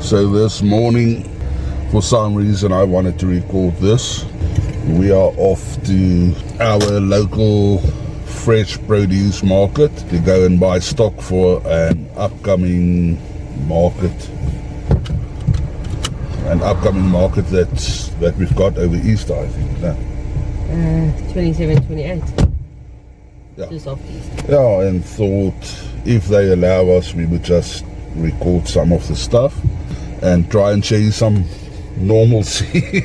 So this morning, for some reason, I wanted to record this. We are off to our local fresh produce market to go and buy stock for an upcoming market. That we've got over Easter, I think. No? 27, 28. Yeah. Just off Easter. Yeah, and thought if they allow us, we would just record some of the stuff and try and show you some normalcy.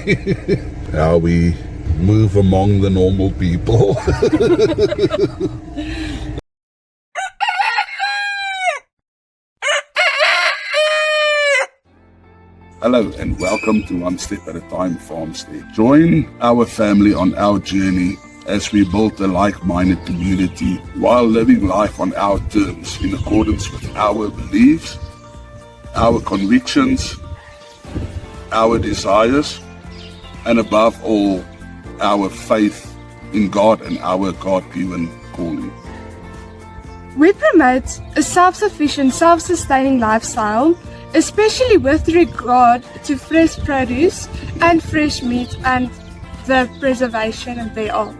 How we move among the normal people. Hello and welcome to One Step at a Time Farmstead. Join our family on our journey as we build a like-minded community while living life on our terms in accordance with our beliefs, our convictions, our desires, and above all, our faith in God and our God-given calling. We promote a self-sufficient, self-sustaining lifestyle, especially with regard to fresh produce and fresh meat and the preservation thereof.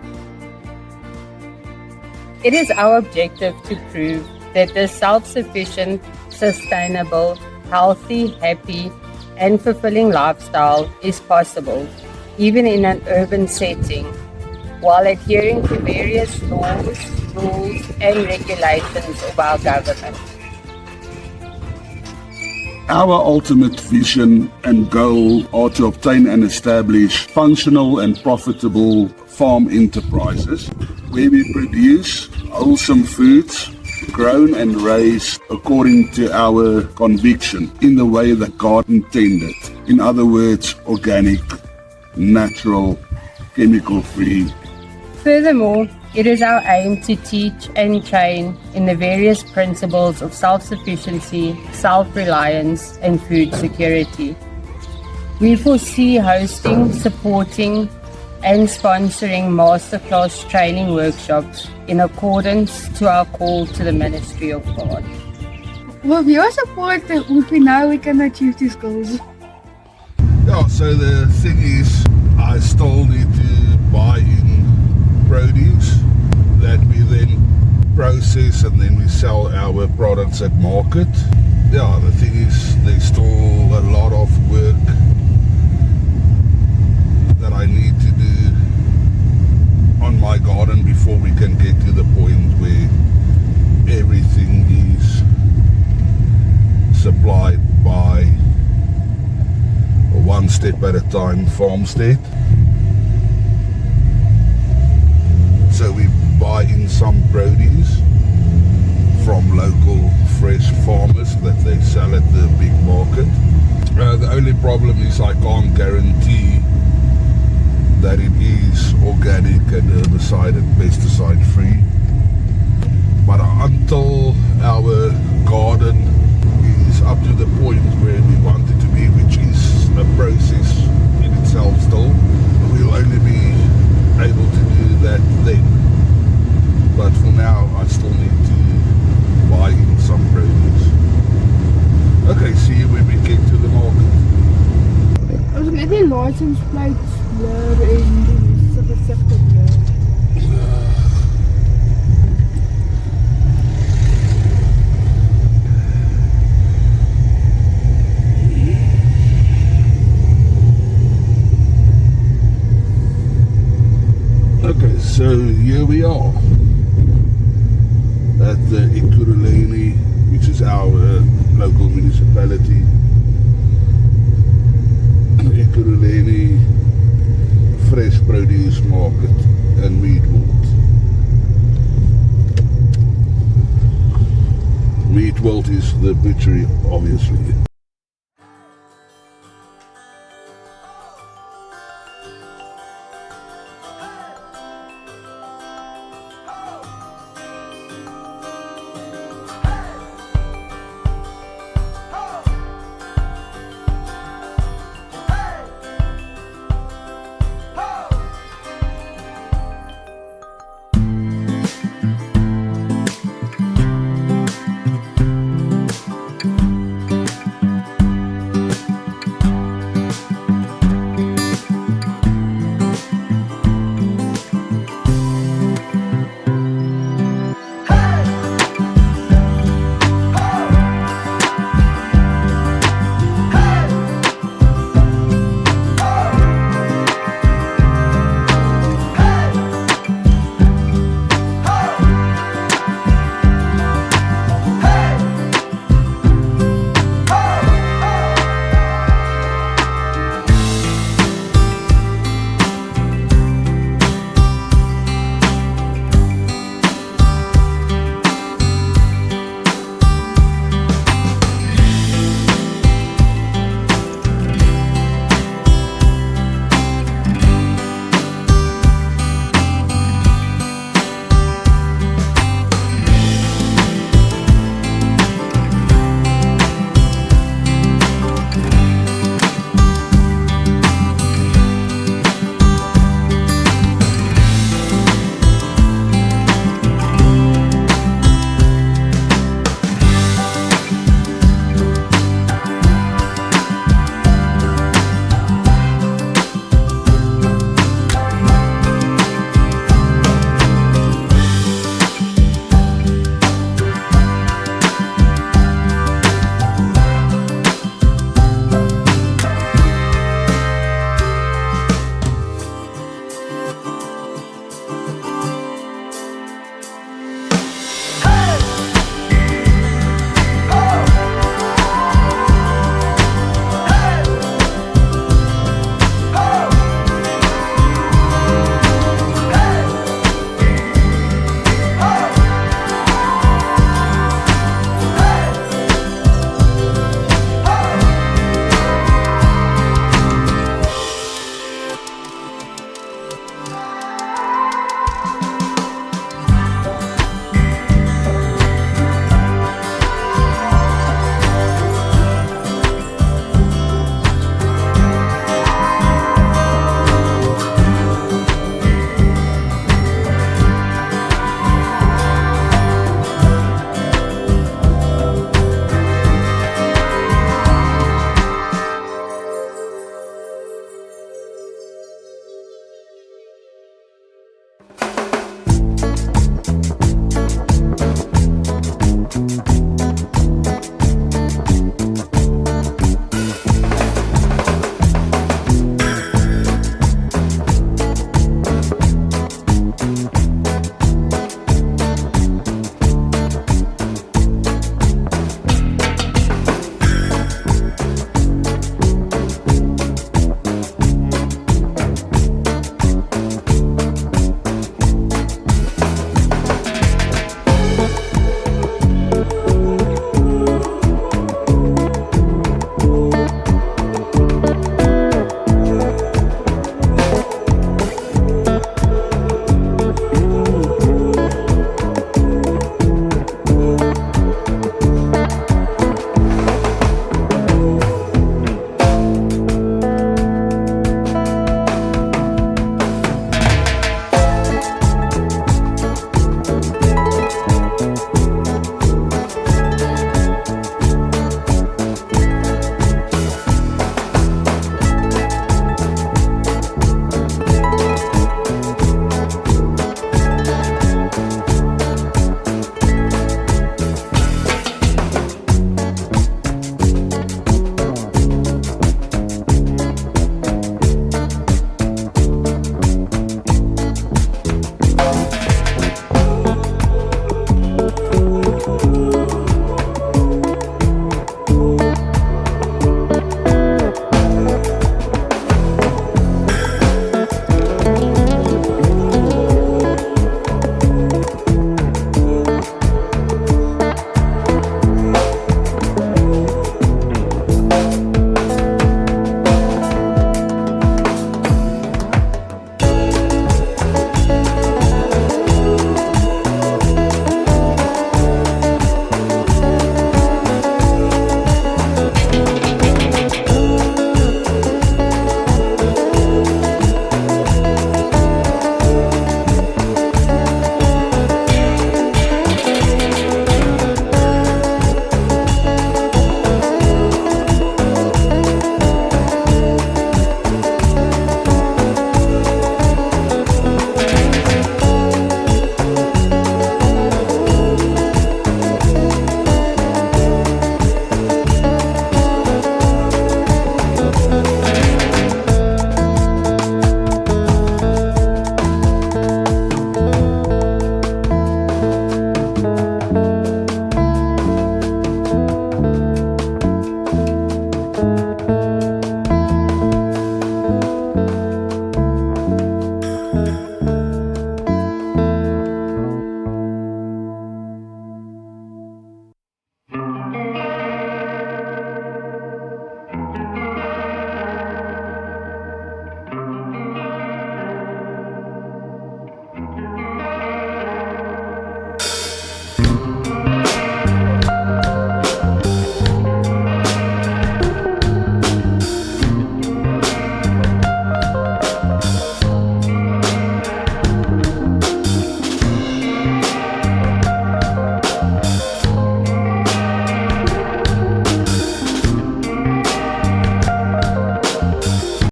It is our objective to prove that this self-sufficient, sustainable, healthy, happy, and fulfilling lifestyle is possible, even in an urban setting, while adhering to various laws, rules, and regulations of our government. Our ultimate vision and goal are to obtain and establish functional and profitable farm enterprises where we produce wholesome foods grown and raised according to our conviction in the way that God intended. In other words, organic, natural, chemical-free. Furthermore, it is our aim to teach and train in the various principles of self-sufficiency, self-reliance, and food security. We foresee hosting, supporting, and sponsoring masterclass training workshops in accordance to our call to the ministry of God. With your support, we know we can achieve these goals. Yeah, so the thing is, I still need to buy in produce that we then process and then we sell our products at market. Yeah, the thing is, there's still a lot of work that I need to do on my garden before we can get to the point where everything is supplied by One Step at a Time Farmstead. So we buy in some produce from local fresh farmers that they sell at the big market. The only problem is I can't guarantee that it is organic and herbicide and pesticide free. But until our garden is up to the point where we want it to be, which is a process in itself still, we'll only be able to do that then. But for now, I still need to buy in some produce. Okay, see you when we get to the market. Ons het net die license plates blur en die certificate blur. Okay, so here we are at the Ekurhuleni, which is our local municipality. Ekurhuleni Fresh Produce Market and Meatworld. Meatworld is the butchery, obviously.